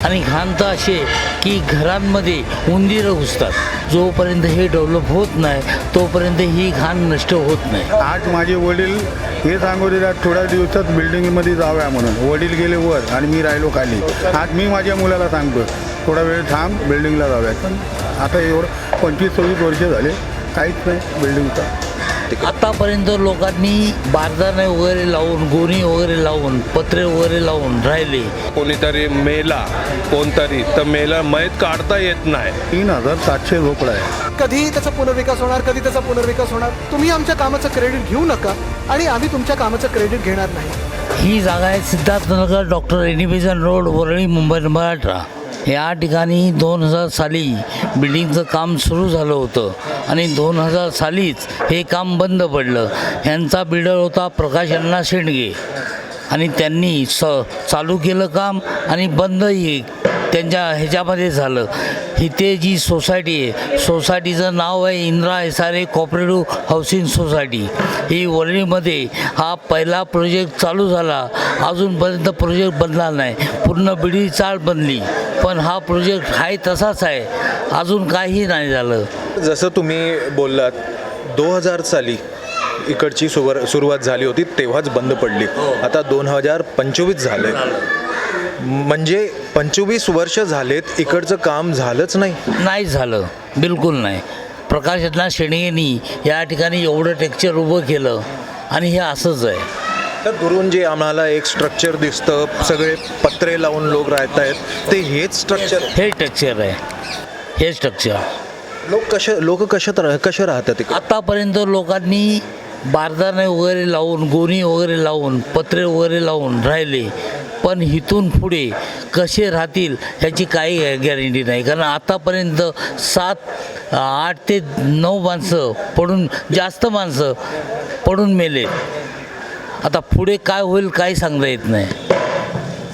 आणि घाण तर असे की घरांमध्ये उंदीरं घुसतात. जोपर्यंत हे डेव्हलप होत नाही तोपर्यंत ही घाण नष्ट होत नाही. आज माझे वडील हे सांगू दिला थोड्या दिवसात बिल्डिंगमध्ये जाव्या म्हणून. वडील गेले वर आणि मी राहिलो खाली. आज मी माझ्या मुलाला सांगतो थोडा वेळ थांब बिल्डिंगला जाऊया. पण आता एवढं 25-26 वर्ष झाले काहीच नाही बिल्डिंगचा. आतापर्यंत लोकांनी बारदाणे वगैरे लावून गोणी वगैरे लावून पत्रे वगैरे लावून राहिले. कोणीतरी मेला कोणतरी तर मेला मयत काढता येत नाही. 3700 झोपडा आहे. कधी त्याचा पुनर्विकास होणार, कधी त्याचा पुनर्विकास होणार. तुम्ही आमच्या कामाचं क्रेडिट घेऊ नका आणि आम्ही तुमच्या कामाचं क्रेडिट घेणार नाही. ही जागा आहे Siddharthnagar doctor Annie Besant road Worli Mumbai number 18. या ठिकाणी 2000 साली बिल्डिंगचं काम सुरू झालं होतं आणि 2000 सालीच हे काम बंद पडलं. यांचा बिल्डर होता प्रकाश अण्णा शेंडगे आणि त्यांनी चालू केलं काम आणि बंदही त्यांच्या ह्याच्यामध्ये झालं. इथे जी सोसायटी आहे सोसायटीचं नाव आहे Indira SRA cooperative housing society. ही वरळीमध्ये हा पहिला प्रोजेक्ट चालू झाला. अजूनपर्यंत प्रोजेक्ट बनला नाही. पूर्ण बिडी चाळ बनली पण हा प्रोजेक्ट आहे तसाच आहे. अजून काही नाही झालं. जसं तुम्ही बोललात 2000 साली इकडची सुरुवात झाली होती तेव्हाच बंद पडली. आता 2025 झाले म्हणजे 25 वर्ष झालेत इकडचं काम झालंच नाही झालं बिलकुल नाही. प्रकाश अण्णा शेंडगेंनी या ठिकाणी एवढं टेक्स्चर उभं केलं आणि हे असंच आहे. तर दुरून जे आम्हाला एक स्ट्रक्चर दिसतं सगळे पत्रे लावून लोक राहत आहेत ते हेच स्ट्रक्चर हे टेक्स्चर आहे. हे स्ट्रक्चर लोक कसे राहतात इकडे? आतापर्यंत लोकांनी बारदाणे वगैरे लावून गोणी वगैरे लावून पत्रे वगैरे लावून राहिले. पण इथून पुढे कसे राहतील ह्याची काही गॅरंटी नाही. कारण आतापर्यंत 8 ते 9 माणसं पडून जास्त माणसं पडून मेले. आता पुढे काय होईल काही सांगता येत नाही.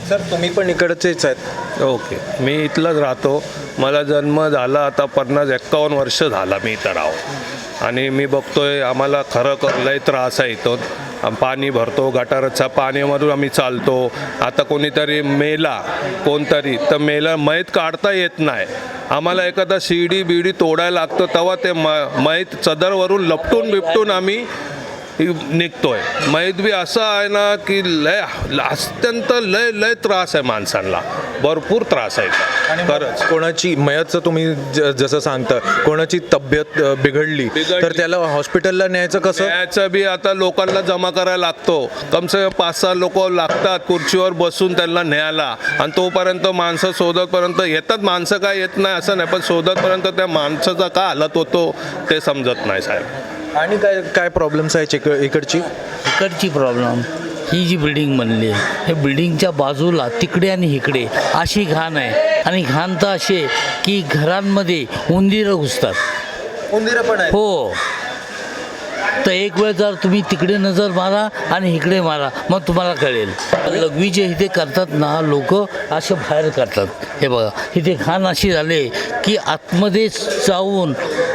सर तुम्ही पण इकडचेच आहेत? ओके मी इथलंच राहतो. मला जन्म झाला आता 50-51 वर्ष झाला मी इथं राहू आणि मी बघतोय आम्हाला खरं लय त्रास आहे इथून. पाणी भरतो गटाराच्या पाण्यामधून आम्ही चालतो. आता कोणीतरी मेला कोणतरी तर मेला मयत काढता येत नाही. आम्हाला एखादा शिडी बिडी तोडायला लागतं तेव्हा ते मयत चदरवरून लपटून बिपटून आम्ही निघतोय. मयत बी असं आहे ना की अत्यंत लय त्रास आहे माणसांना. भरपूर त्रास आहे खरंच. कोणाची मयतचं तुम्ही जसं सांगता कोणाची तब्येत बिघडली तर त्याला हॉस्पिटलला न्यायचं कसं? न्यायचं बी आता लोकांना जमा करायला लागतो. कमसे कम 5-6 लोक लागतात खुर्चीवर बसून त्यांना न्यायला आणि तोपर्यंत माणसं शोधतपर्यंत येतात. माणसं काय येत नाही असं नाही पण शोधतपर्यंत त्या माणसाचा का हालत होतो ते समजत नाही साहेब. आणि काय प्रॉब्लेम्स आहे इकडची प्रॉब्लेम ही जी बिल्डिंग बनली आहे हे बिल्डिंगच्या बाजूला तिकडे आणि इकडे अशी घाण आहे आणि घाण तर असे की घरांमध्ये उंदीरं घुसतात. उंदीरं पण आहे? हो. तर एक वेळ जर तुम्ही तिकडे नजर मारा आणि इकडे मारा मग तुम्हाला कळेल. लघवी जे इथे करतात ना लोक असे बाहेर करतात. हे बघा इथे घाण अशी झाले की आतमध्ये जाऊन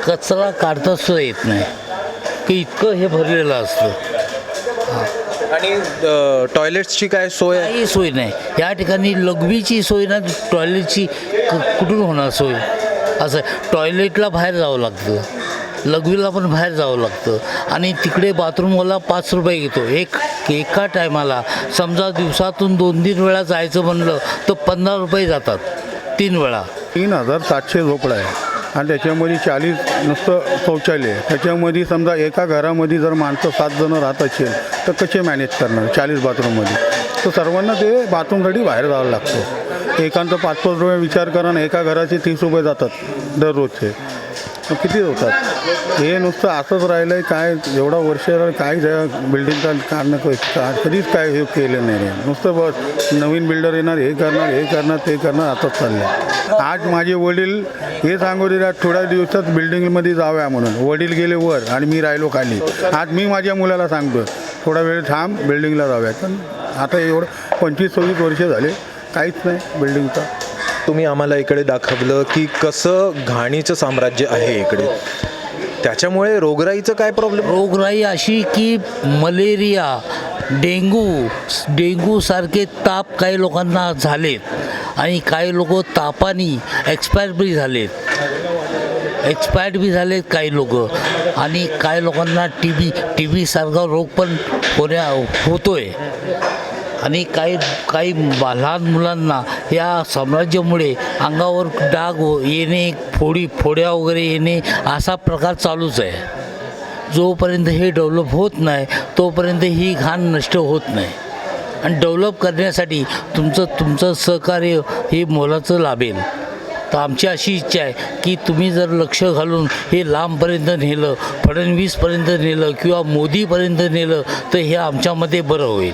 कचरा काढता सुद्धा येत नाही की इतकं हे भरलेलं असतं. आणि टॉयलेट्सची काय सोय आहे? काही सोय नाही या ठिकाणी. लघवीची सोय ना टॉयलेटची कुठून होणार सोय? असं टॉयलेटला बाहेर जावं लागतं. लघवीला पण बाहेर जावं लागतं आणि तिकडे बाथरूमवाला 5 रुपये घेतो एका टायमाला. समजा दिवसातून 2-3 वेळा जायचं म्हणलं तर 15 रुपये जातात 3 वेळा. 3700 झोपडा आहे आणि त्याच्यामध्ये 40 नुसतं शौचालय आहे. त्याच्यामध्ये समजा एका घरामध्ये जर माणसं 7 जण राहत असेल तर कसे मॅनेज करणार 40 बाथरूममध्ये? तर सर्वांना ते बाथरूमसाठी बाहेर जावं लागतं. एकांचं 5-5 रुपये विचार करा ना एका घराचे 30 रुपये जातात दररोजचे. किती होतात? हे नुसतं असंच राहिलं आहे. काय एवढा वर्ष काय बिल्डिंगचा काढणं कधीच काय हे केलं नाही. नुसतं बस नवीन बिल्डर येणार हे करणार ते करणार असंच चाललं आहे. आज माझे वडील हे सांगू दिला थोड्या दिवसात बिल्डिंगमध्ये जाव्या म्हणून. वडील गेले वर आणि मी राहिलो खाली. आज मी माझ्या मुलाला सांगतो थोडा वेळ थांब बिल्डिंगला जाऊया. पण आता एवढं 25-26 वर्ष झाले काहीच नाही बिल्डिंगचा. तुम्ही आम्हाला इकडे दाखवलं की कसं घाणीचं साम्राज्य आहे इकडे. त्याच्यामुळे रोगराईचं काय प्रॉब्लेम? रोगराई अशी की मलेरिया डेंगू सारखे ताप काही लोकांना झालेत आणि काही लोक तापानी एक्सपायर बी झालेत काही लोक. आणि काही लोकांना टी बीसारखा रोग पण होतोय. आणि काही लहान मुलांना या साम्राज्यामुळे अंगावर डाग येणे, फोड्या वगैरे येणे असा प्रकार चालूच आहे. जोपर्यंत हे डेव्हलप होत नाही तोपर्यंत ही घाण नष्ट होत नाही. आणि डेव्हलप करण्यासाठी तुमचं सहकार्य हे मोलाचं लाभेल. तर आमची अशी इच्छा आहे की तुम्ही जर लक्ष घालून हे लांबपर्यंत नेलं, फडणवीसपर्यंत नेलं किंवा मोदीपर्यंत नेलं तर हे आमच्यामध्ये बरं होईल.